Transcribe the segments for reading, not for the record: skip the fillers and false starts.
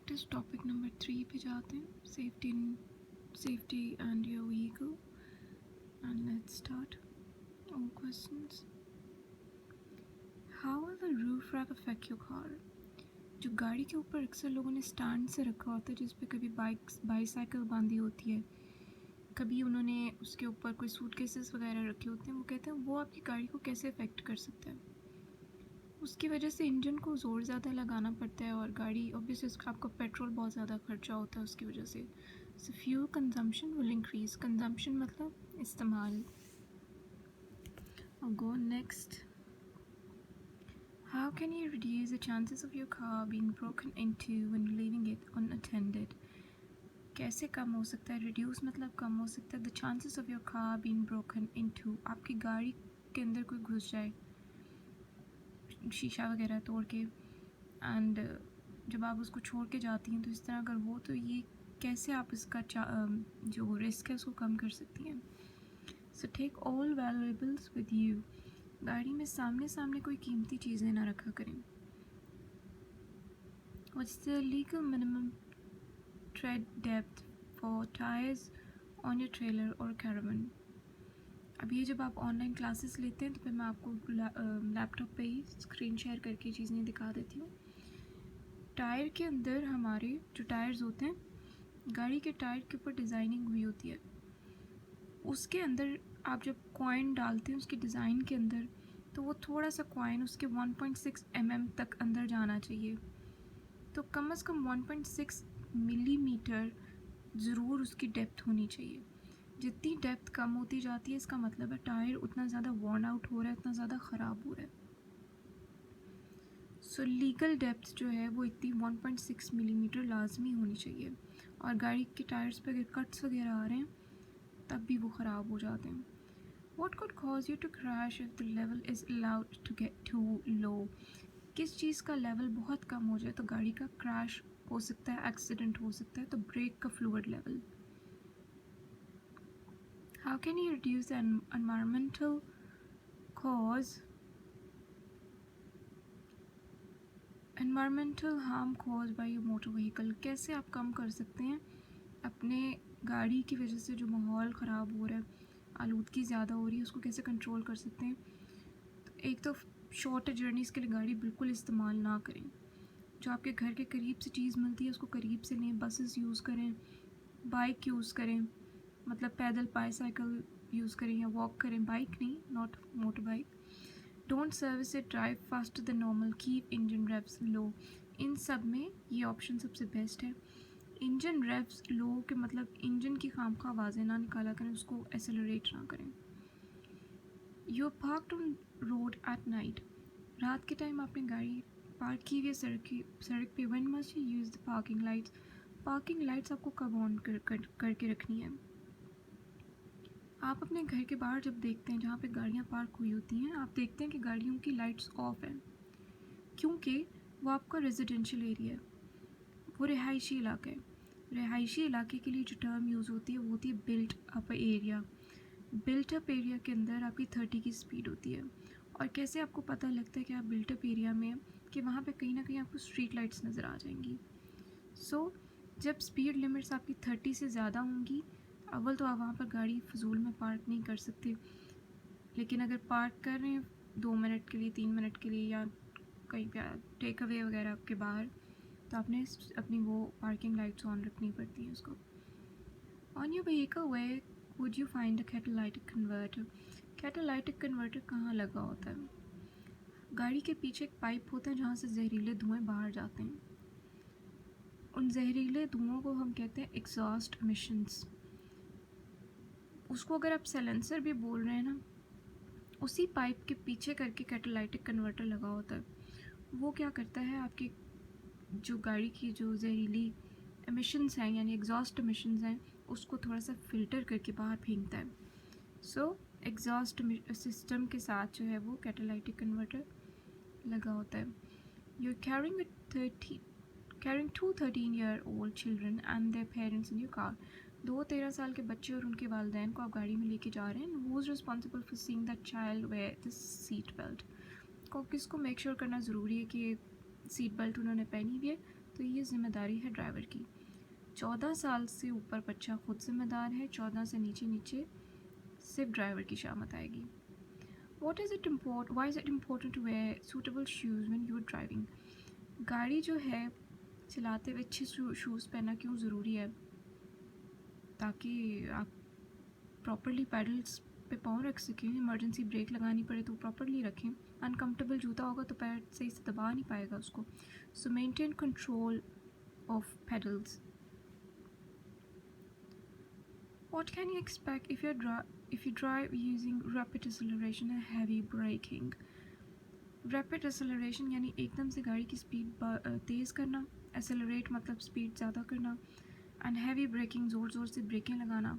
Practice topic number 3 पे जाते हैं, safety and your vehicle. And let's start all questions. How will the roof rack affect your car? जो गाड़ी के ऊपर अक्सर लोगों ने स्टैंड से रखा होता है, जिस पे कभी बाईसाइकिल बांधी होती है, कभी उन्होंने उसके ऊपर कोई सूटकेसेस वगैरह रखे होते हैं, वो कहते हैं वो आपकी गाड़ी को कैसे अफेक्ट कर सकता है। उसकी वजह से इंजन को ज़ोर ज़्यादा लगाना पड़ता है और गाड़ी ऑब्वियसली उसका आपका पेट्रोल बहुत ज़्यादा खर्चा होता है उसकी वजह से। सो fuel consumption will increase. Consumption मतलब इस्तेमाल। I'll go next. How can you reduce the chances of your car being broken into when leaving it unattended? कैसे कम हो सकता है? रिड्यूस मतलब कम हो सकता है। The chances of your car being broken into, आपकी गाड़ी के अंदर कोई घुस जाए शीशा वगैरह तोड़ के, एंड जब आप उसको छोड़ के जाती हैं तो इस तरह अगर हो तो ये कैसे आप इसका जो रिस्क है उसको कम कर सकती हैं। So take all valuables with you. गाड़ी में सामने सामने कोई कीमती चीज़ें ना रखा करें। What's the legal minimum trade depth for tyres on your trailer और कैरावन? अब ये जब आप ऑनलाइन क्लासेस लेते हैं तो फिर मैं आपको लैपटॉप पे ही स्क्रीन शेयर करके चीज़ें दिखा देती हूँ। टायर के अंदर हमारे जो टायर्स होते हैं, गाड़ी के टायर के ऊपर डिज़ाइनिंग हुई होती है, उसके अंदर आप जब कॉइन डालते हैं उसके डिज़ाइन के अंदर, तो वो थोड़ा सा कॉइन उसके 1.6 mm तक अंदर जाना चाहिए। तो कम से कम 1.6 मिलीमीटर ज़रूर उसकी डेप्थ होनी चाहिए। जितनी डेप्थ कम होती जाती है इसका मतलब है टायर उतना ज़्यादा वॉर्न आउट हो रहा है, उतना ज़्यादा ख़राब हो रहा है। सो लीगल डेप्थ जो है वो इतनी 1.6 मिलीमीटर लाजमी होनी चाहिए। और गाड़ी के टायर्स पे अगर कट्स वगैरह आ रहे हैं तब भी वो ख़राब हो जाते हैं। What could cause you to crash if the level is allowed to get too low? किस चीज़ का लेवल बहुत कम हो जाए तो गाड़ी का क्रैश हो सकता है, एक्सीडेंट हो सकता है? तो ब्रेक का fluid level. How can you reduce the environmental harm caused by your motor vehicle? कैसे आप कम कर सकते हैं अपने गाड़ी की वजह से जो माहौल ख़राब हो रहा है, आलूदगी ज़्यादा हो रही है, उसको कैसे कंट्रोल कर सकते हैं? तो एक तो शॉर्ट जर्नीज़ के लिए गाड़ी बिल्कुल इस्तेमाल ना करें। जो आपके घर के करीब से चीज़ मिलती है उसको करीब से लें। बसेस यूज़ करें, बाइक यूज़ करें, मतलब पैदल बाईसाइकिल यूज़ करें या वॉक करें, बाइक नहीं, not motor bike. Don't service it, drive faster than normal, keep engine revs low. इन सब में ये ऑप्शन सबसे बेस्ट है। इंजन रेव्स लो के मतलब इंजन की खामखा आवाज़ें ना निकाला करें, उसको एक्सेलरेट ना करें। You parked on road at night, रात के टाइम आपने गाड़ी पार्क की हुई है सड़क पे। When must you use the parking lights? Parking lights आपको कब ऑन करके रखनी है? आप अपने घर के बाहर जब देखते हैं जहाँ पे गाड़ियाँ पार्क हुई होती हैं, आप देखते हैं कि गाड़ियों की लाइट्स ऑफ हैं, क्योंकि वो आपका रेजिडेंशियल एरिया है, वो रिहायशी इलाका है। रिहायशी इलाके के लिए जो टर्म यूज़ होती है वो होती है built up area. Built up area के अंदर आपकी 30 की स्पीड होती है। और कैसे आपको पता लगता है कि आप बिल्ट अप एरिया में हैं? कि वहाँ पे कहीं ना कहीं आपको स्ट्रीट लाइट्स नज़र आ जाएंगी। सो जब स्पीड लिमिट्स आपकी 30 से ज़्यादा होंगी, अव्वल तो आप वहाँ पर गाड़ी फजूल में पार्क नहीं कर सकते, लेकिन अगर पार्क कर रहे हैं 2 मिनट के लिए, 3 मिनट के लिए, या कहीं पे टेक अवे वगैरह के बाहर, तो आपने अपनी वो पार्किंग लाइट्स ऑन रखनी पड़ती हैं उसको। On your vehicle way would you find a catalytic converter? Catalytic converter कहाँ लगा होता है? गाड़ी के पीछे एक पाइप होता है जहाँ से जहरीले धुएँ बाहर जाते हैं। उन जहरीले धुओं को हम कहते हैं एग्जॉस्ट एमिशंस। उसको अगर आप साइलेंसर भी बोल रहे हैं ना, उसी पाइप के पीछे करके कैटालाइटिक कन्वर्टर लगा होता है। वो क्या करता है, आपकी जो गाड़ी की जो जहरीली एमिशंस हैं यानी एग्जॉस्ट एमिशंस हैं उसको थोड़ा सा फ़िल्टर करके बाहर फेंकता है। सो एग्जॉस्ट सिस्टम के साथ जो है वो कैटालाइटिक कन्वर्टर लगा होता है। You are carrying 2 13-year-old children and their parents in your car. 2 13 साल के बच्चे और उनके वालिदैन को आप गाड़ी में लेके जा रहे हैं। Who is responsible for seeing that child wear this seat belt? को किसको मेक श्योर करना ज़रूरी है कि सीट बेल्ट उन्होंने पहनी हुई है? तो ये ज़िम्मेदारी है ड्राइवर की। 14 साल से ऊपर बच्चा खुद ज़िम्मेदार है, 14 से नीचे सिर्फ ड्राइवर की शामत आएगी। Why is it important to wear suitable shoes when you are driving? गाड़ी जो है चलाते हुए अच्छे शूज़ पहनना क्यों ज़रूरी है? ताकि आप प्रॉपरली पैडल्स पे पाँव रख सकें, इमरजेंसी ब्रेक लगानी पड़े तो प्रॉपरली रखें। अनकम्फर्टेबल जूता होगा तो पैर सही से दबा नहीं पाएगा उसको। सो maintain control of pedals. What can you expect if you drive using rapid acceleration and heavy braking? Rapid acceleration यानी एकदम से गाड़ी की स्पीड तेज़ करना, एक्सेलरेट मतलब स्पीड ज़्यादा करना, एंड हैवी ब्रेकिंग ज़ोर से ब्रेकें लगाना।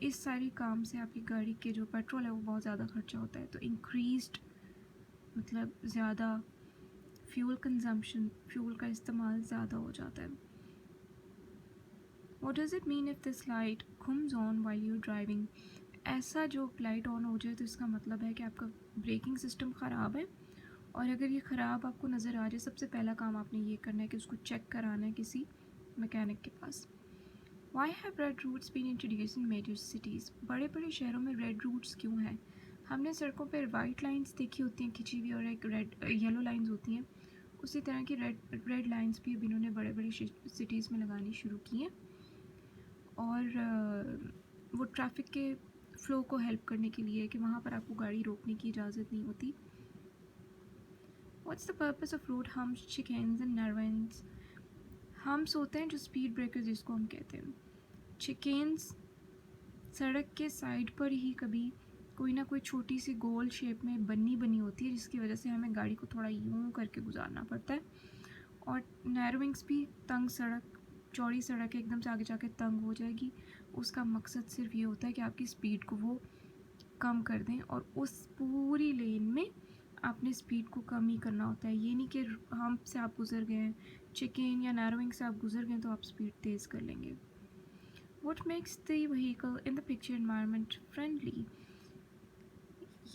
इस सारी काम से आपकी गाड़ी के जो पेट्रोल है वो बहुत ज़्यादा खर्चा होता है। तो इंक्रीज्ड मतलब ज़्यादा फ्यूल कंजम्पशन, फ्यूल का इस्तेमाल ज़्यादा हो जाता है। What does it mean if this light comes on while you're driving? ऐसा जो लाइट ऑन हो जाए तो इसका मतलब है कि आपका ब्रेकिंग सिस्टम ख़राब है, और अगर ये ख़राब आपको नज़र आ जाए, सबसे पहला काम आपने ये करना है कि उसको चेक कराना है किसी मैकेनिक के पास। Why have red routes been introduced in major cities? बड़े बड़े शहरों में रेड रूट्स क्यों हैं? हमने सड़कों पर वाइट लाइंस देखी होती हैं खिंची हुई, और एक रेड येलो लाइंस होती हैं। उसी तरह की रेड लाइंस भी अब इन्होंने बड़े बड़ी सिटीज़ में लगानी शुरू की हैं, और वो ट्रैफिक के फ़्लो को हेल्प करने के लिए कि वहाँ पर आपको गाड़ी रोकने की इजाज़त नहीं होती। What's the purpose of road humps, chicanes and narrows? Humps होते हैं जो स्पीड ब्रेकर्स जिसको हम कहते हैं। चिकेन्स सड़क के साइड पर ही कभी कोई ना कोई छोटी सी गोल शेप में बनी होती है, जिसकी वजह से हमें गाड़ी को थोड़ा यूं करके गुजारना पड़ता है। और नैरोइंग्स भी तंग सड़क, चौड़ी सड़क एकदम से आगे जाके तंग हो जाएगी, उसका मकसद सिर्फ ये होता है कि आपकी स्पीड को वो कम कर दें, और उस पूरी लेन में आपने स्पीड को कम ही करना होता है। ये नहीं कि हम्प से आप गुजर गए हैं, चिकेन या नैरोइंग से आप गुजर गए तो आप स्पीड तेज़ कर लेंगे। What makes the vehicle in the picture environment friendly?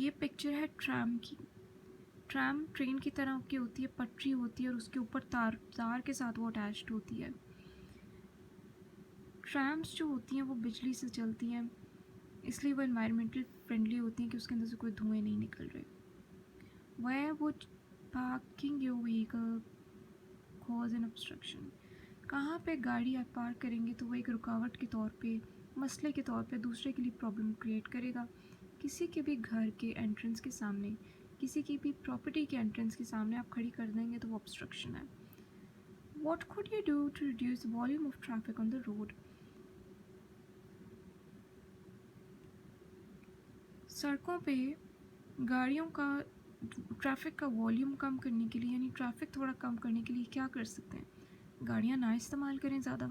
ये पिक्चर है ट्रैम की। ट्रैम ट्रेन की तरह की होती है, पटरी होती है और उसके ऊपर तार के साथ वो अटैच्ड होती है। ट्रैम्स जो होती हैं वो बिजली से चलती हैं, इसलिए वो एनवायरमेंटल फ्रेंडली होती हैं कि उसके अंदर से कोई धुएँ नहीं निकल रहे। Where would parking your vehicle cause an obstruction? कहाँ पे गाड़ी आप पार्क करेंगे तो वो एक रुकावट के तौर पे, मसले के तौर पे दूसरे के लिए प्रॉब्लम क्रिएट करेगा। किसी के भी घर के एंट्रेंस के सामने, किसी की भी प्रॉपर्टी के एंट्रेंस के सामने आप खड़ी कर देंगे तो वो ऑब्स्ट्रक्शन है। What could you do to reduce the volume of traffic on the road? सड़कों पे गाड़ियों का ट्रैफिक का वॉल्यूम कम करने के लिए, यानी ट्रैफिक थोड़ा कम करने के लिए क्या कर सकते हैं? गाड़ियाँ ना इस्तेमाल करें ज़्यादा।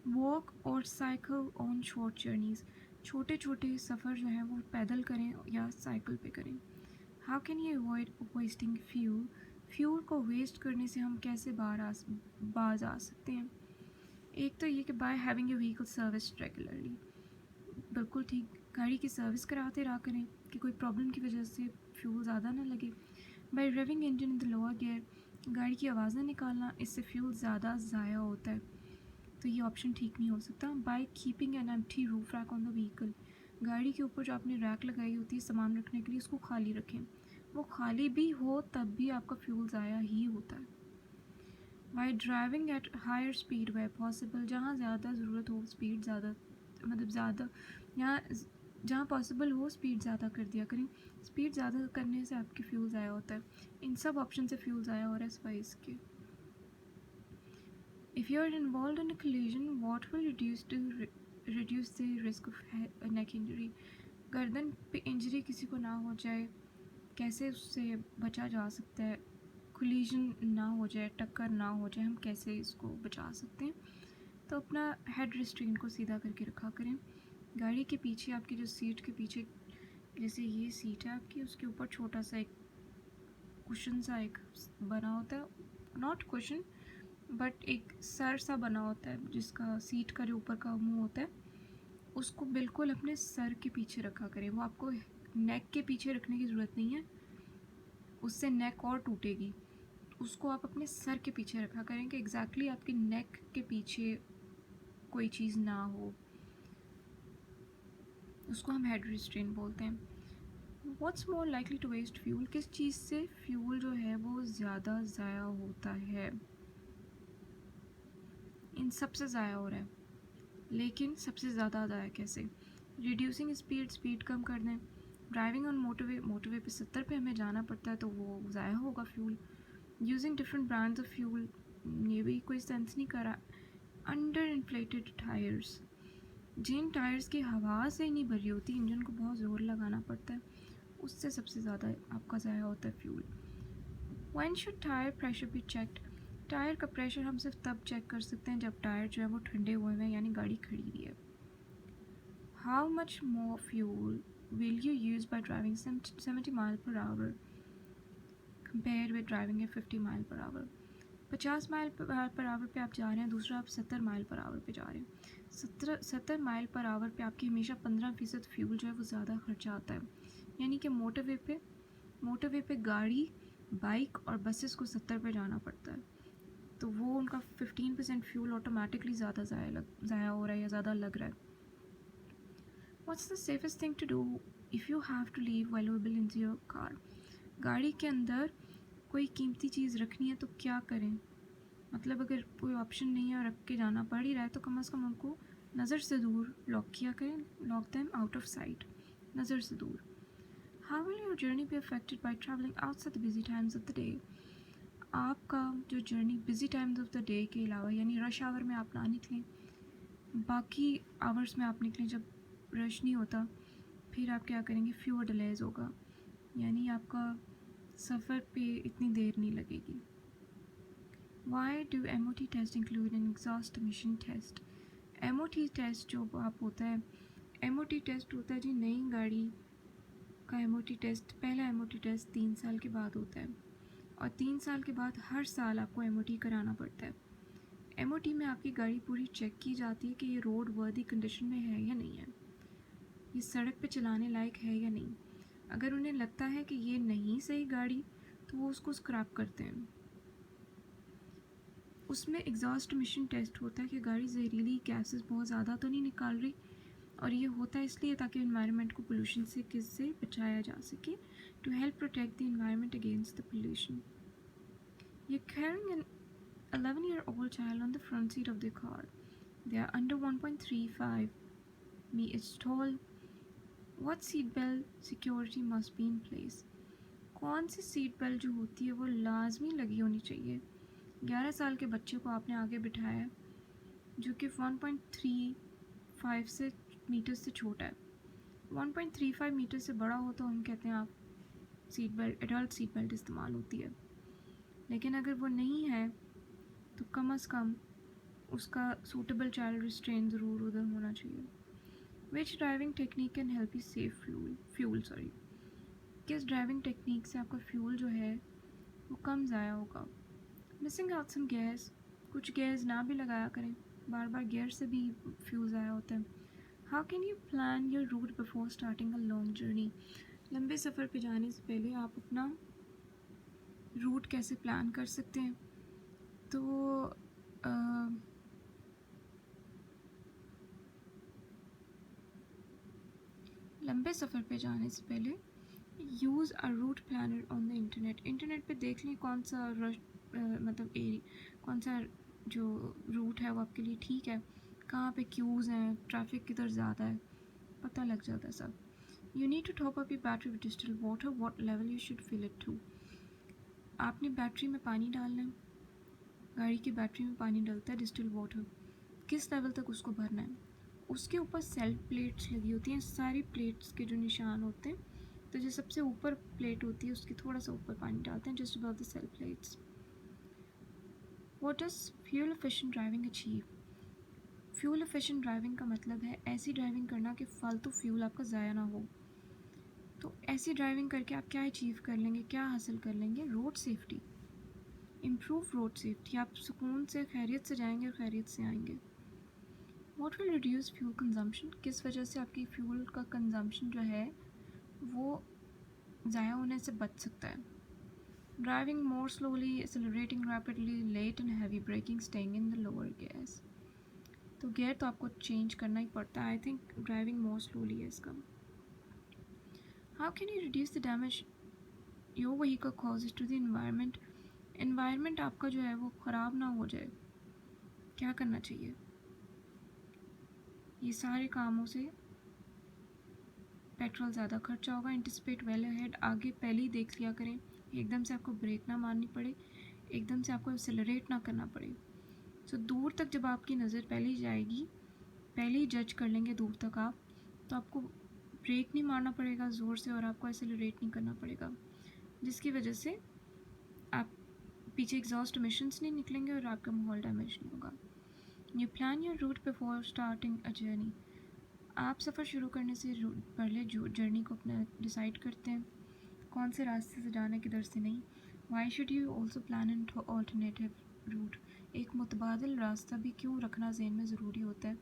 वॉक और साइकिल ऑन शॉर्ट जर्नीज़, छोटे छोटे सफ़र जो हैं वो पैदल करें या साइकिल पे करें। How can you avoid wasting fuel? Fuel को वेस्ट करने से हम कैसे बाज आ सकते हैं? एक तो ये कि by having your vehicle service regularly, बिल्कुल ठीक, गाड़ी की सर्विस कराते रहा करें कि कोई प्रॉब्लम की वजह से फ्यूल ज़्यादा ना लगे। By driving engine in the lower gear, गाड़ी की आवाज़ें निकालना, इससे फ्यूल ज़्यादा ज़ाया होता है, तो ये ऑप्शन ठीक नहीं हो सकता। By keeping an empty roof rack on the vehicle, गाड़ी के ऊपर जो आपने रैक लगाई होती है सामान रखने के लिए, उसको खाली रखें। वो खाली भी हो तब भी आपका फ्यूल ज़ाया ही होता है। By driving at higher speed way possible, जहाँ ज़्यादा ज़रूरत हो स्पीड ज़्यादा, मतलब ज़्यादा यहाँ जहाँ पॉसिबल हो स्पीड ज़्यादा कर दिया करें। स्पीड ज़्यादा करने से आपकी फ्यूल ज़ाया होता है। इन सब ऑप्शन से फ्यूल ज़ाया हो रहा है सिवाय इसके। If you are involved in a collision, what will reduce the risk of neck injury? गर्दन पे इंजरी किसी को ना हो जाए, कैसे उससे बचा जा सकता है? कोलिजन ना हो जाए, टक्कर ना हो जाए, हम कैसे इसको बचा सकते हैं? तो अपना हेड रेस्ट्रेन को सीधा करके रखा करें। गाड़ी के पीछे आपकी जो सीट के पीछे, जैसे ये सीट है आपकी, उसके ऊपर छोटा सा एक कुशन सा एक बना होता है, नॉट कुशन बट एक सर सा बना होता है, जिसका सीट का जो ऊपर का मुंह होता है उसको बिल्कुल अपने सर के पीछे रखा करें। वो आपको नेक के पीछे रखने की ज़रूरत नहीं है, उससे नेक और टूटेगी। उसको आप अपने सर के पीछे रखा करें कि एग्जैक्टली आपके नेक के पीछे कोई चीज़ ना हो, उसको हम हेड रिस्ट्रेन बोलते हैं। What's more likely to waste fuel, किस चीज़ से फ्यूल जो है वो ज़्यादा ज़ाया होता है? इन सबसे ज़ाया हो रहा है, लेकिन सबसे ज़्यादा ज़ाया कैसे? रिड्यूसिंग स्पीड, स्पीड कम कर दें। ड्राइविंग ऑन मोटरवे, मोटरवे पे 70 पे हमें जाना पड़ता है तो वो ज़ाया होगा fuel. Using different brands of fuel, ये भी कोई सेंस नहीं करा। अंडर इन्फ्लेटेड टायर्स, जिन टायर्स की हवा से ही नहीं भरी होती, इंजन को बहुत ज़ोर लगाना पड़ता है, उससे सबसे ज़्यादा आपका ज़ाया होता है fuel. When should tyre pressure be checked, tyre का प्रेशर हम सिर्फ तब चेक कर सकते हैं जब टायर जो है वो ठंडे हुए हैं, यानी गाड़ी खड़ी हुई है। How much more fuel will you use by driving 70 mile per hour compare with driving at 50 mile per hour. 50 mile per hour पे आप जा रहे हैं, दूसरा आप 70 माइल पर आवर पे जा रहे हैं। 70 माइल पर आवर पे आपकी हमेशा 15% फ्यूल जो है वो ज़्यादा खर्चा आता है। यानी कि मोटरवे पे गाड़ी, बाइक और बसेस को 70 पे जाना पड़ता है, तो वो उनका 15% फ्यूल ऑटोमेटिकली ज़्यादा ज़ाया हो रहा है या ज़्यादा लग रहा है। What's the safest thing to do if you have to leave valuable in your car, गाड़ी के अंदर कोई कीमती चीज़ रखनी है तो क्या करें? मतलब अगर कोई ऑप्शन नहीं है और रख के जाना पड़ ही रहा है तो कम से कम उनको नज़र से दूर लॉक किया करें। Lock them out of site, नज़र से दूर। How will your journey be affected by travelling outside the busy times of the day, आपका जो journey busy times of the day के अलावा, यानी रश आवर में आप ना निकलें, बाकी आवर्स में आप निकलें जब रश नहीं होता, फिर आप क्या करेंगे? फ्यूअर डिलेज होगा, यानी आपका सफ़र पे इतनी देर नहीं लगेगी। Why do MOT test include an exhaust emission test? MOT test जो आप होता है, MOT टेस्ट होता है जी नई गाड़ी का MOT टेस्ट, पहला MOT टेस्ट 3 साल के बाद होता है, और 3 साल के बाद हर साल आपको MOT कराना पड़ता है। MOT में आपकी गाड़ी पूरी चेक की जाती है कि ये रोड वर्दी कंडीशन में है या नहीं है, ये सड़क पे चलाने लायक है या नहीं। अगर उन्हें लगता है कि ये नहीं सही गाड़ी, तो वो उसको स्क्रैप करते हैं। उसमें एग्जॉस्ट मिशन टेस्ट होता है कि गाड़ी जहरीली गैसेस बहुत ज़्यादा तो नहीं निकाल रही, और ये होता है इसलिए ताकि इन्वायरमेंट को पोल्यूशन से किससे बचाया जा सके, to help protect the environment against the pollution. ये carrying an 11-year-old child on the front seat of the car. They are under 1.35 meters tall. What seat belt security must be in place? कौन सी seat belt जो होती है वो लाजमी लगी होनी चाहिए। 11 साल के बच्चे को आपने आगे बिठाया है जो कि 1.35 से मीटर से छोटा है। 1.35 मीटर से बड़ा हो तो हम कहते हैं आप seat belt, adult seat belt इस्तेमाल होती है, लेकिन अगर वो नहीं है तो कम से कम उसका सूटेबल चाइल्ड रिस्ट्रेन ज़रूर उधर होना चाहिए। Which driving technique can help you save fuel, किस ड्राइविंग टेक्निक से आपका फ्यूल जो है वो कम ज़ाया होगा? मिसिंग आउट सम गैस, कुछ गैस ना भी लगाया करें, बार बार गियर से भी फ्यूल ज़ाया होता है। How can you plan your route before starting a long journey, लंबे सफ़र पे जाने से पहले आप अपना रूट कैसे प्लान कर सकते हैं? तो लंबे सफ़र पे जाने से पहले use a route planner on the internet पे देख लें कौन सा कौन सा जो रूट है वो आपके लिए ठीक है, कहाँ पे क्यूज़ हैं, ट्रैफिक किधर ज़्यादा है, पता लग जाता है सब। You need to top up your battery with distil water, what level you should fill it to, आपने बैटरी में पानी डालना है, गाड़ी की बैटरी में पानी डलता है डिस्टिल वाटर, किस लेवल तक उसको भरना है। उसके ऊपर सेल्फ प्लेट्स लगी होती हैं, सारी प्लेट्स के जो निशान होते हैं, तो जो सबसे ऊपर प्लेट होती है उसके थोड़ा सा ऊपर पानी डालते हैं, just about the self plates. What does fuel efficient driving achieve, fuel efficient driving का मतलब है ऐसी ड्राइविंग करना कि फालतू फ्यूल आपका ज़ाया ना हो। तो ऐसी ड्राइविंग करके आप क्या अचीव कर लेंगे, क्या हासिल कर लेंगे? Road safety, improve road safety, आप सुकून से खैरियत से जाएंगे और खैरियत से आएंगे। What will reduce fuel consumption, किस वजह से आपकी फ्यूल का कंजम्पशन जो है वो ज़ाया होने से बच सकता है? Driving more slowly, accelerating rapidly, late and heavy braking, staying in the lower gears. तो गियर तो आपको चेंज करना ही पड़ता है। I think driving more slowly है इसका। How can you reduce the damage your vehicle causes to the environment? Environment आपका जो है वो ख़राब ना हो जाए, क्या करना चाहिए? ये सारे कामों से पेट्रोल ज़्यादा खर्चा होगा। एंटिसिपेट वेल अहेड, आगे पहले ही देख लिया करें, एकदम से आपको ब्रेक ना मारनी पड़े, एकदम से आपको एक्सेलरेट ना करना पड़े। सो दूर तक जब आपकी नज़र पहले ही जाएगी, पहले ही जज कर लेंगे दूर तक आप, तो आपको ब्रेक नहीं मारना पड़ेगा ज़ोर से और आपको एक्सेलरेट नहीं करना पड़ेगा, जिसकी वजह से आप पीछे एग्जॉस्ट एमिशंस नहीं निकलेंगे और आपका माहौल डैमेज नहीं होगा। You plan your route before starting a journey. आप सफ़र शुरू करने से पहले जो जर्नी को अपना डिसाइड करते हैं, कौन से रास्ते से जाना है, किधर से नहीं। Why should you also plan an alternative root. एक मुतबादिल रास्ता भी क्यों रखना ज़हन में ज़रूरी होता है।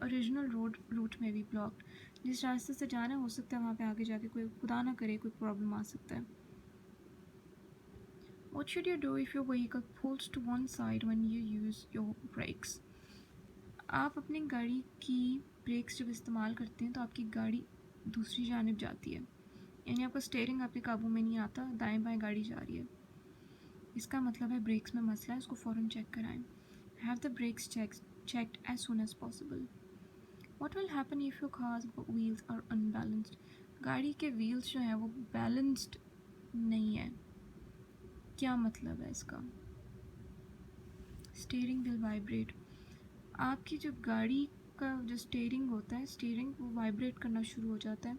ओरिजिनल रूट में भी ब्लॉक्ड, जिस रास्ते से जाना हो सकता है वहाँ पे आगे जाके कोई खुदा ना करे कोई प्रॉब्लम आ सकता है। What should you do if your vehicle pulls to one side when you use your brakes? आप अपनी गाड़ी की ब्रेक्स जब इस्तेमाल करते हैं तो आपकी गाड़ी दूसरी जानिब जाती है, यानी आपका स्टीयरिंग आपके काबू में नहीं आता, दाएं बाएं गाड़ी जा रही है। इसका मतलब है ब्रेक्स में मसला है, उसको फ़ौरन चेक कराएं। Have the brakes checked as soon as possible. What will happen if your car's wheels are unbalanced? गाड़ी के व्हील्स जो हैं वो बैलेंस्ड नहीं है। क्या मतलब है इसका? Steering will vibrate. आपकी जो गाड़ी का जो स्टीयरिंग होता है, स्टीयरिंग वो वाइब्रेट करना शुरू हो जाता है।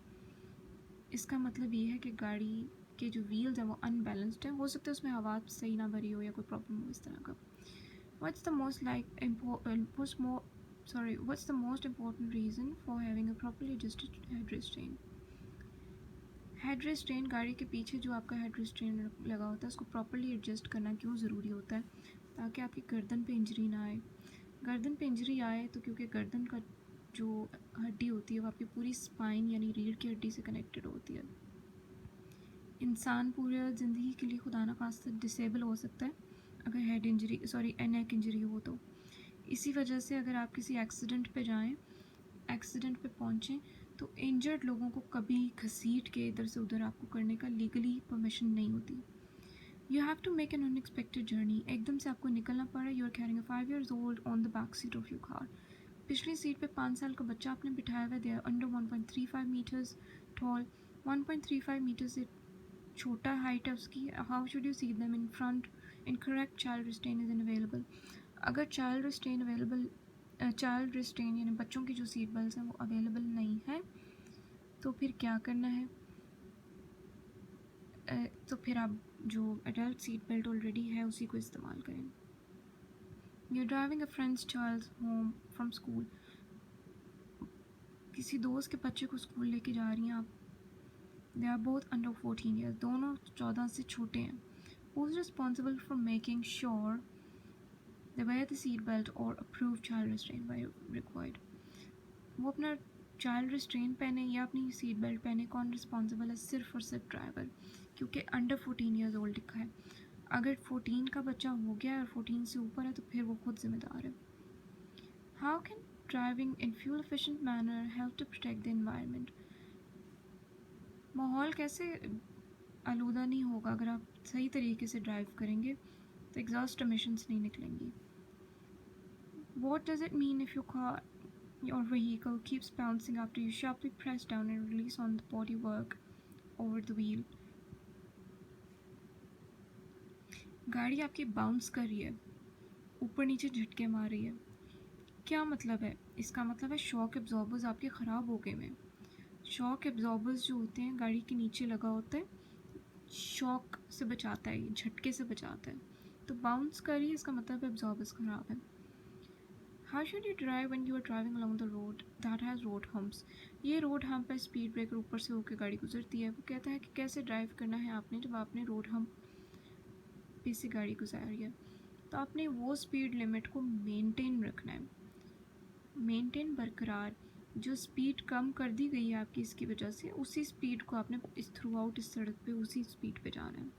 इसका मतलब ये है कि गाड़ी के जो व्हील्स हैं वो अनबैलेंस्ड है। हो सकता है उसमें हवा सही ना भरी हो या कोई प्रॉब्लम हो इस तरह का। What's the most important reason for having a properly adjusted head restrain. Head restrain, गाड़ी के पीछे जो आपका हेड रेस्ट्रेन लगा होता है उसको प्रॉपर्ली एडजस्ट करना क्यों ज़रूरी होता है? ताकि आपकी गर्दन पे इंजरी ना आए। गर्दन पे इंजरी आए तो क्योंकि गर्दन का जो हड्डी होती है वो आपकी पूरी स्पाइन यानी रीढ़ की हड्डी से कनेक्टेड होती है। इंसान पूरे ज़िंदगी के लिए खुदा ना खास्ता डिसेबल हो सकता है अगर नेक इंजरी हो तो। इसी वजह से अगर आप किसी एक्सीडेंट पे जाएं, एक्सीडेंट पे पहुंचें, तो इंजर्ड लोगों को कभी घसीट के इधर से उधर आपको करने का लीगली परमिशन नहीं होती। You have to make an unexpected journey, एकदम से आपको निकलना पड़ा। You are carrying a 5 years old on the back seat of your car. पिछली सीट पे 5 साल का बच्चा आपने बिठाया हुआ है। They are under 1.35 meters tall. 1.35 meter से छोटा हाइट है उसकी। How should you seat them in front? Incorrect child restraint is available. अगर चाइल्ड रिस्ट्रेन यानी बच्चों की जो सीट बेल्ट हैं वो अवेलेबल नहीं है तो फिर क्या करना है? तो फिर आप जो एडल्ट सीट बेल्ट ऑलरेडी है उसी को इस्तेमाल करें। You are driving a friend's child home from school. किसी दोस्त के बच्चे को स्कूल लेके जा रही हैं आप। They are both under 14 years, दोनों 14 से छोटे हैं। Who is responsible for making sure they wear the seat belt और approve child restraint by required. वो अपना चाइल्ड रिस्ट्रेन पहने या अपनी सीट बेल्ट पहने, कौन रिस्पॉन्सिबल है? सिर्फ और सिर्फ ड्राइवर, क्योंकि अंडर 14 ईयर्स ओल्ड लिखा है। अगर 14 का बच्चा हो गया और 14 से ऊपर है तो फिर वो खुद जिम्मेदार है। How can driving in fuel efficient manner help to protect the environment? माहौल कैसे आलूदा नहीं होगा अगर आप सही तरीके से ड्राइव करेंगे तो एग्जॉस्ट एमिशंस नहीं निकलेंगी। What does it mean if your vehicle keeps bouncing after you sharply press down and release on the bodywork over the wheel? गाड़ी आपकी बाउंस कर रही है, ऊपर नीचे झटके मार रही है। क्या मतलब है? इसका मतलब है शॉक एब्जॉर्बर्स आपके ख़राब हो गए हैं। शॉक एब्जॉर्बर्स जो होते हैं गाड़ी के नीचे लगा होता है, शॉक से बचाता है, झटके से बचाता है। तो बाउंस कर रही है इसका मतलब एब्जॉर्बर्स ख़राब है। How should you drive when you are driving along the road that has road humps? ये रोड हम्प है, स्पीड ब्रेकर ऊपर से होकर गाड़ी गुजरती है। वो कहता है कि कैसे ड्राइव करना है आपने जब आपने रोड हम्प पे से गाड़ी गुजारी है। तो आपने वो स्पीड लिमिट को मेंटेन रखना है, मेंटेन बरकरार। जो स्पीड कम कर दी गई है आपकी इसकी वजह से, उसी स्पीड को आपने इस थ्रू आउट इस सड़क पे उसी स्पीड पे जाना है।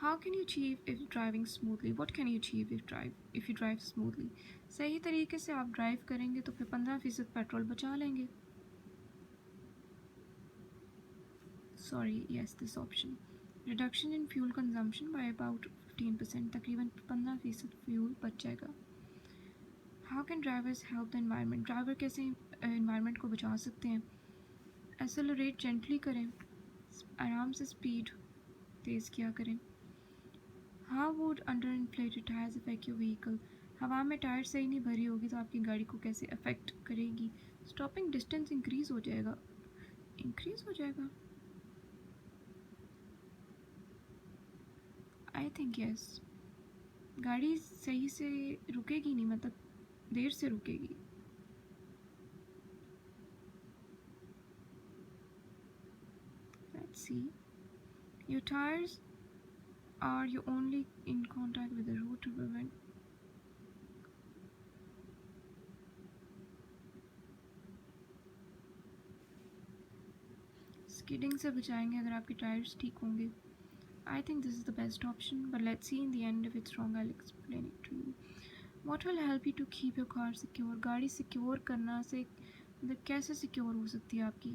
How can you achieve if driving smoothly? What can you achieve if you drive smoothly? सही तरीके से आप ड्राइव करेंगे तो फिर 15% पेट्रोल बचा लेंगे. Sorry, yes, this option. Reduction in fuel consumption by about 15%. तकरीबन 15% फ्यूल बच जाएगा. How can drivers help the environment? Driver कैसे environment को बचा सकते हैं? Accelerate gently करें, आराम से स्पीड तेज़ किया करें. How would underinflated tires affect your vehicle? हवा में टायर सही नहीं भरी होगी तो आपकी गाड़ी को कैसे अफेक्ट करेगी? स्टॉपिंग डिस्टेंस इंक्रीज हो जाएगा. I think yes. गाड़ी सही से रुकेगी नहीं, मतलब देर से रुकेगी. Let's see. Your tires are you only in contact with the road to prevent. Skidding से बचाएंगे अगर आपके टायर्स ठीक होंगे. I think this is the best option, but let's see in the end if it's wrong. I'll explain it to you. What will help you to keep your car secure? गाड़ी secure करना से मतलब कैसे secure हो सकती है आपकी?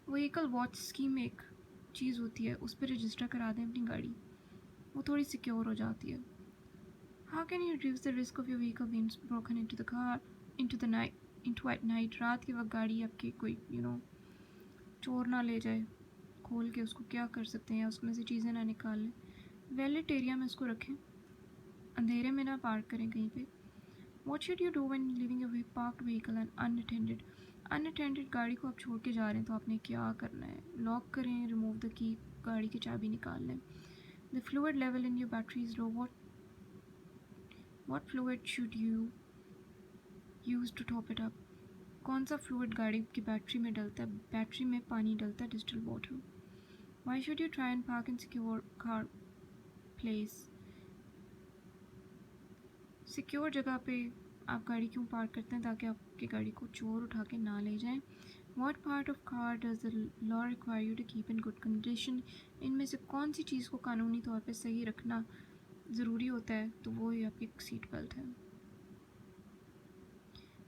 Vehicle watch scheme एक चीज़ होती है, उस पर रजिस्टर करा दें अपनी गाड़ी, वो थोड़ी सिक्योर हो जाती है. How can you reduce the risk of your vehicle being broken into at night? रात के वक्त गाड़ी आपकी कोई चोर ना ले जाए खोल के, उसको क्या कर सकते हैं, उसमें से चीज़ें ना निकाल लें. वेलेट एरिया में उसको रखें, अंधेरे में ना पार्क करें कहीं पे. What should you do when leaving your parked vehicle and unattended? Unattended गाड़ी को आप छोड़ के जा रहे हैं तो आपने क्या करना है? लॉक करें, रिमूव द की, गाड़ी की चाबी निकाल लें. The fluid level in your battery is low. What fluid should you use to top it up? कौन सा फ्लूइड गाड़ी की बैटरी में डलता है? बैटरी में पानी डलता है, distilled water. Why should you try and park in secure car place? Secure जगह पे आप गाड़ी क्यों पार्क करते हैं? ताकि आपकी गाड़ी को चोर उठा के ना ले जाएं. What part of car does the law require you to keep in good condition? इनमें से कौन सी चीज़ को कानूनी तौर पे सही रखना ज़रूरी होता है? तो वो ही आपकी सीट बेल्ट है.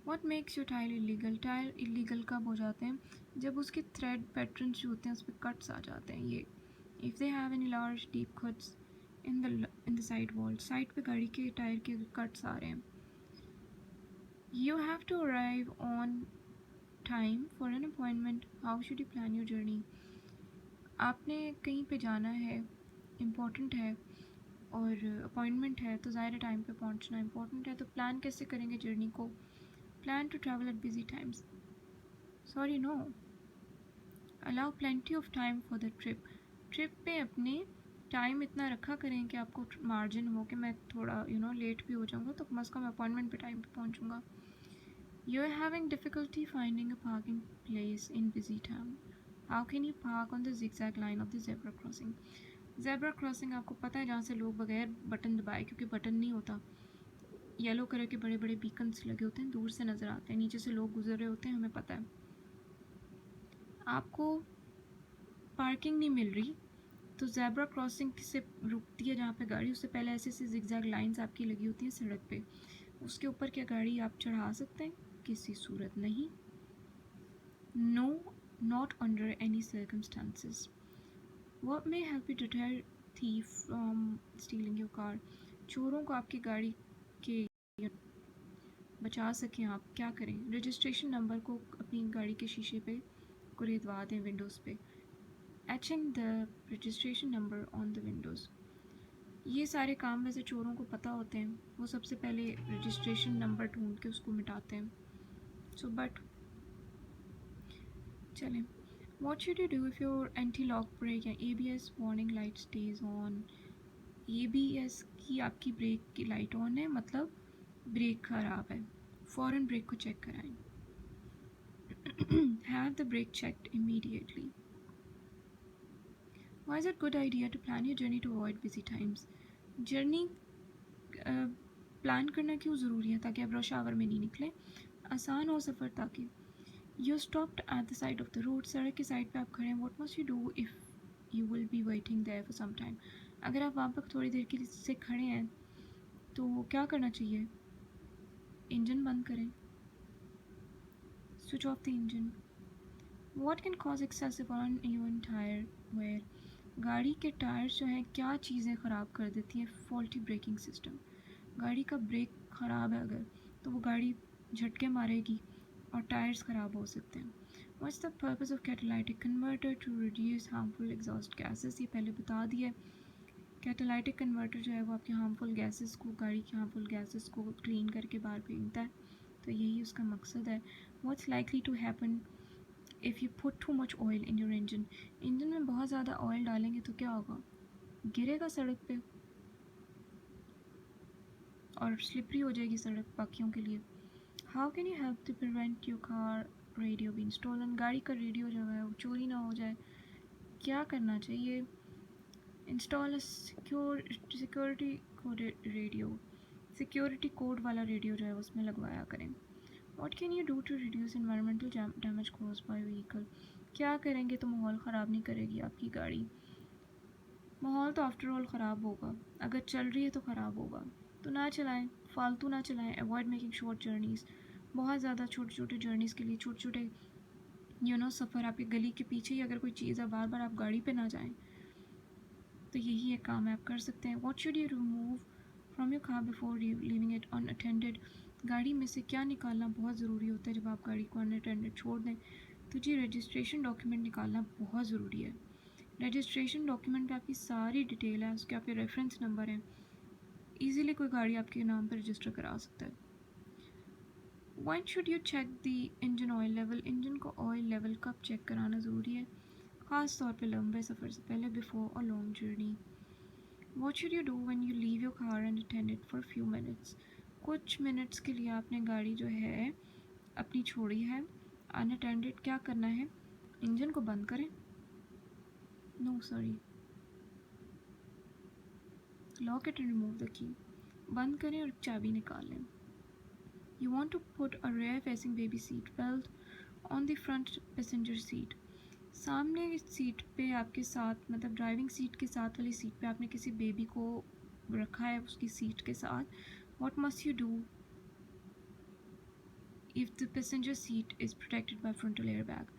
What makes your tile illegal? Tile illegal कब हो जाते हैं? जब उसके थ्रेड पैटर्न्स जो होते हैं उस पर कट्स आ जाते हैं. ये if they have any large deep cuts in the side wall, side पे गाड़ी के टायर के कट्स आ रहे हैं. You have to arrive on time for an appointment. How should you plan your journey? आपने कहीं पे जाना है, इम्पोर्टेंट है और अपॉइंटमेंट है, तो ज़ाहिर टाइम पे पहुंचना इम्पोर्टेंट है. तो प्लान कैसे करेंगे जर्नी को? Plan to travel at busy times. Sorry, no. Allow plenty of time for the trip. Trip पे अपने टाइम इतना रखा करें कि आपको मार्जिन हो कि मैं थोड़ा लेट भी हो जाऊँगा तो कम से कम अपॉइंटमेंट पे टाइम पे पहुँचूँगा. You are having difficulty finding a parking place in busy town. How can you park on the zigzag line of the zebra crossing? Zebra crossing आपको पता है जहाँ से लोग बगैर बटन दबाए, क्योंकि बटन नहीं होता, येलो कलर के बड़े बड़े बीकन्स लगे होते हैं, दूर से नज़र आते हैं, नीचे से लोग गुजर रहे होते हैं, हमें पता है. आपको पार्किंग नहीं मिल रही तो ज़ेब्रा क्रॉसिंग से रुकती है जहाँ पे गाड़ी, उससे पहले ऐसे ऐसे जिगजैग लाइंस आपकी लगी होती हैं सड़क पे, उसके ऊपर क्या गाड़ी आप चढ़ा सकते हैं? किसी सूरत नहीं. No, not under any circumstances. What may help you deter thief from stealing your car? चोरों को आपकी गाड़ी के बचा सकें आप क्या करें? रजिस्ट्रेशन नंबर को अपनी गाड़ी के शीशे पे कुरेदवा दें, विंडोज़ पे. Etching the registration number on the Windows. ये सारे काम वैसे चोरों को पता होते हैं, वो सबसे पहले रजिस्ट्रेशन नंबर ढूंढ के उसको मिटाते हैं. सो बट चलें. What should you do if your anti lock brake या ABS warning light stays on? ABS की आपकी ब्रेक की लाइट ऑन है, मतलब ब्रेक ख़राब है, फ़ौरन ब्रेक को चेक कराएं. Have the brake checked immediately. Why is it a good idea to plan your journey to avoid busy times? Journey plan करना क्यों ज़रूरी है? ताकि आप रश आवर में नहीं निकलें, आसान हो सफ़र. ताकि You stopped at the side of the road, सड़क के साइड पे आप खड़े हैं. What must you do if you will be waiting there for some time. अगर आप वहाँ पर थोड़ी देर के लिए से खड़े हैं तो क्या करना चाहिए? इंजन बंद करें, switch off the engine. What can cause excessive or uneven tire wear? गाड़ी के टायर्स जो हैं क्या चीज़ें ख़राब कर देती हैं? Faulty braking system. गाड़ी का ब्रेक ख़राब है अगर, तो वो गाड़ी झटके मारेगी और टायर्स ख़राब हो सकते हैं. What's the purpose of catalytic converter? To reduce harmful exhaust gases. ये पहले बता दिया. कैटालाइटिक कन्वर्टर जो है वो आपके हार्मफुल गैसेस को, गाड़ी की हार्मफुल गैसेस को क्लीन करके बाहर फेंकता है, तो यही उसका मकसद है. What's likely to happen if you put too much oil in your engine? Engine में बहुत ज़्यादा ऑयल डालेंगे तो क्या होगा? गिरेगा सड़क पे और स्लिपरी हो जाएगी सड़क बाकियों के लिए. How can you help to prevent your car radio being stolen? गाड़ी का रेडियो जो है वो चोरी ना हो जाए, क्या करना चाहिए? Install a security code radio. Security code वाला रेडियो जो है उसमें लगवाया करें. What can you do to reduce environmental damage caused by vehicle? क्या करेंगे तो माहौल ख़राब नहीं करेगी आपकी गाड़ी? माहौल तो आफ्टर ऑल ख़राब होगा, अगर चल रही है तो ख़राब होगा, तो ना चलाएं, फालतू ना चलाएं. Avoid making short journeys. बहुत ज़्यादा छोटे छोटे जर्नीज़ के लिए छोटे छोटे सफ़र, आपकी गली के पीछे ही अगर कोई चीज़ है, बार बार आप गाड़ी पे ना जाएं, तो यही एक काम आप कर सकते हैं. What should you remove from your car before leaving it unattended? गाड़ी में से क्या निकालना बहुत ज़रूरी होता है जब आप गाड़ी को अनअटेंडेड छोड़ दें? तो जी रजिस्ट्रेशन डॉक्यूमेंट निकालना बहुत ज़रूरी है. रजिस्ट्रेशन डॉक्यूमेंट पे आपकी सारी डिटेल है, उसके आपके रेफरेंस नंबर हैं, ईज़िली कोई गाड़ी आपके नाम पर रजिस्टर करा सकता है. When should you check the engine oil level? Engine को ऑयल लेवल कब चेक कराना ज़रूरी है? ख़ास तौर पे लंबे सफ़र से पहले, बिफोर और long journey. What should you do when you leave your car unattended for a few minutes? कुछ मिनट्स के लिए आपने गाड़ी जो है अपनी छोड़ी है अनअटेंडेड, क्या करना है? इंजन को बंद करें, lock it and remove the key. बंद करें और चाबी निकाल लें. You want to put a rear facing baby seat belt on the front passenger seat. सामने की सीट पे आपके साथ, मतलब ड्राइविंग सीट के साथ वाली सीट पे आपने किसी बेबी को रखा है उसकी सीट के साथ. What must you do if the passenger seat is protected by frontal airbag?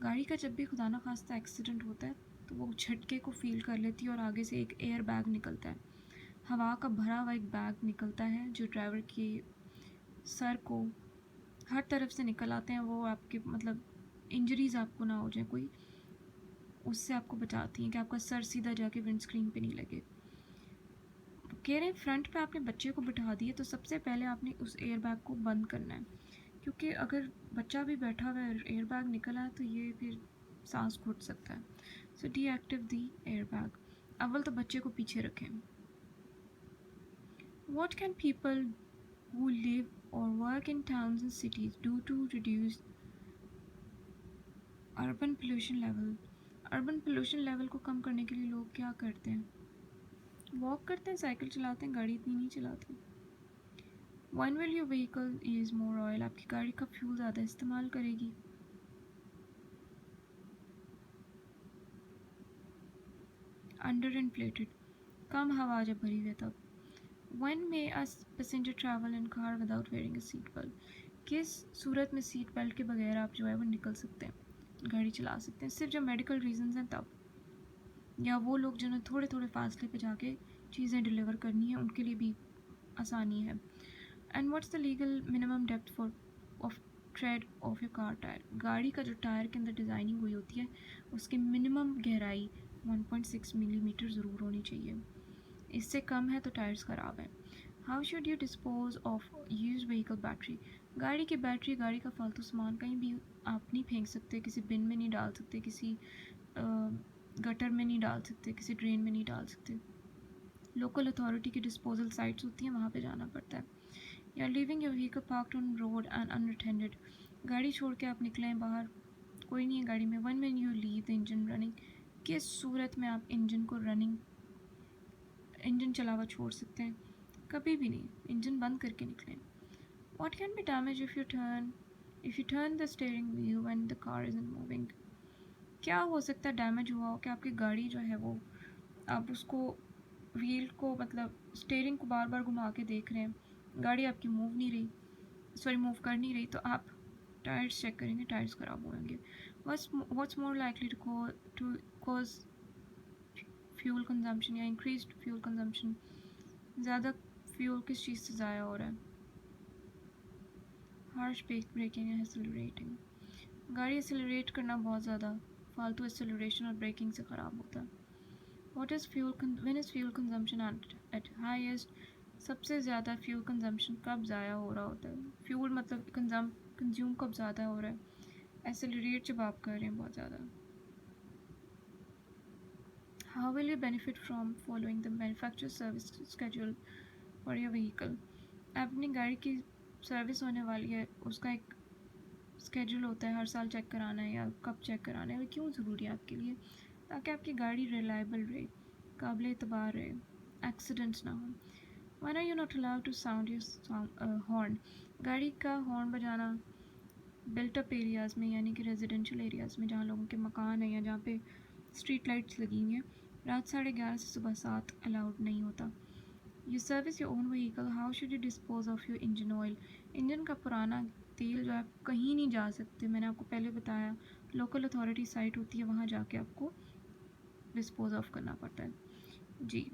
गाड़ी का जब भी खुदा ना खास्ता एक्सीडेंट होता है तो वो झटके को फील कर लेती है और आगे से एक एयर बैग निकलता है, हवा का भरा हुआ एक बैग निकलता है जो ड्राइवर के सर को हर तरफ से निकल आते हैं. वो आपके मतलब इंजरीज़ आपको ना हो जाए कोई, उससे आपको बचाती हैं कि आपका सर सीधा जाके विंड स्क्रीन पे नहीं लगे. कह रहे हैं फ्रंट पे आपने बच्चे को बिठा दिए तो सबसे पहले आपने उस एयर बैग को बंद करना है, क्योंकि अगर बच्चा भी बैठा हुआ है एयर बैग निकला है तो ये फिर सांस घुट सकता है. सो डीएक्टिव दी एयर बैग. अव्वल तो बच्चे को पीछे रखें. What can people who live or work in towns and cities do to reduce urban pollution level? Urban pollution level को कम करने के लिए लोग क्या करते हैं? वॉक करते हैं, साइकिल चलाते हैं, गाड़ी इतनी नहीं चलाते. When will your vehicle use more oil? आपकी गाड़ी का फ्यूल ज़्यादा इस्तेमाल करेगी. अंडर इन्फ्लेटेड, कम हवा जब भरी हुई तब. When may a passenger travel in car without wearing a seat belt? किस सूरत में सीट बेल्ट के बगैर आप जो है वो निकल सकते हैं, गाड़ी चला सकते हैं? सिर्फ जब मेडिकल रीजंस हैं तब, या वो लोग जिन्हें थोड़े थोड़े फासले पे जाके चीज़ें डिलीवर करनी है उनके लिए भी आसानी है. And what's the legal minimum depth for of trade off your car tyre? गाड़ी का जो टायर के अंदर डिज़ाइनिंग हुई होती है उसकी मिनिमम गहराई 1.6 मिलीमीटर ज़रूर होनी चाहिए, इससे कम है तो टायर्स ख़राब है. How should you dispose of use vehicle battery? गाड़ी की बैटरी, गाड़ी का फालतू सामान कहीं भी आप नहीं फेंक सकते, किसी बिन में नहीं डाल सकते, किसी गटर में नहीं डाल सकते, किसी ड्रेन में नहीं डाल सकते. लोकल अथॉरिटी की डिस्पोजल साइट्स होती हैं, वहाँ पे जाना पड़ता है. या living your vehicle parked on road and unattended, गाड़ी छोड़ के आप निकलें बाहर, कोई नहीं है गाड़ी में. One when you leave the engine running, किस सूरत में आप इंजन को रनिंग, इंजन चला हुआ छोड़ सकते हैं? कभी भी नहीं, इंजन बंद करके निकलें. What can be damaged if you turn the steering wheel when the car isn't moving? क्या हो सकता है डैमेज हुआ हो कि आपकी गाड़ी जो है वो, आप उसको व्हील को मतलब स्टीयरिंग को बार बार घुमा के देख रहे हैं, गाड़ी आपकी मूव नहीं रही, सॉरी मूव कर नहीं रही, तो आप टायर्स चेक करेंगे, टायर्स ख़राब होंगे. What's more likely to cause fuel consumption या इंक्रीज्ड फ्यूल कंजम्पशन. ज़्यादा फ्यूल किस चीज़ से ज़ाया हो रहा है? हार्श ब्रेकिंग या एक्सेलरेटिंग. गाड़ी एक्सेलरेट करना बहुत ज़्यादा, फालतू एक्सेलरेशन और ब्रेकिंग से ख़राब होता है. What is when is fuel consumption eight highest. सबसे ज़्यादा फ्यूल कंजम्पशन कब ज़ाया हो रहा होता है? फ्यूल मतलब कंज्यूम कब ज़्यादा हो रहा है? एक्सेलरेट जब आप कर रहे हैं बहुत ज़्यादा. How will you benefit from following the manufacturer service schedule for your vehicle. अपनी गाड़ी की सर्विस होने वाली है, उसका एक स्केड्यूल होता है, हर साल चेक कराना है या कब चेक कराना है. वो क्यों ज़रूरी है आपके लिए? ताकि आपकी गाड़ी रिलायबल रहे, काबिल एतबार रहे, एक्सीडेंट्स ना हो. When are you not allowed to sound your horn? गाड़ी का हॉर्न बजाना बिल्ट अप एरियाज़ में, यानी कि रेजिडेंशियल एरियाज़ में जहाँ लोगों के मकान हैं या जहाँ पे स्ट्रीट लाइट्स लगी हुई हैं, रात 11:30 से सुबह 7 अलाउड नहीं होता. You service your own vehicle. How should you dispose of your engine oil. Engine का पुराना तेल जो है आप कहीं नहीं जा सकते, मैंने आपको पहले बताया, लोकल अथॉरिटी साइट होती है, वहाँ जाके आपको डिस्पोज ऑफ करना पड़ता है. जी.